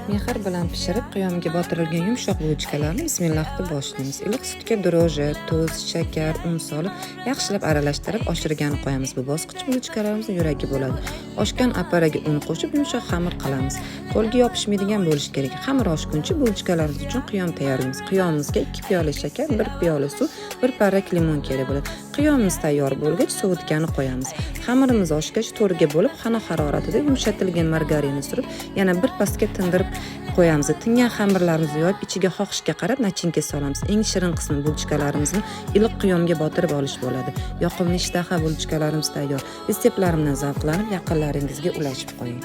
Mehr bilan pishirib qiyomga botirilgan yumshoq bulochkalarni bismillah deb boshlaymiz. Iliq sutga droji, tuz, shakar, un solib yaxshilab aralashtirib oshirgani qo'yamiz. Bu bosqich bulochkalarimizning yuragi bo'ladi. Oshgan apparaga un qo'shib yumshoq xamir qilamiz. Qo'lga yopishmaydigan bo'lishi kerak. Xamir oshguncha bulochkalarimiz uchun qiyom tayyorlaymiz. Qiyomimizga 2 piyola shakar, 1 piyola suv, 1 parrak limon kerak bo'ladi. Qiyomimiz tayyor bo'lgach sovitgani qo'yamiz. Xamirimiz oshgach to'rga bo'lib, xona haroratida yumshatilgan margarinni surib, yana bir pastga tindirib qo'yamiz. Tingan xamirlarimizni yoyib, ichiga xohishga qarab nachinka solamiz. Eng shirin qismi bulochkalarimizni iliq qiyomga botirib olish bo'ladi. Yoqimli ishtaha bulochkalarimiz tayyor. Retseptlarimdan zavqlanib, yaqinlaringizga ulashib qo'ying.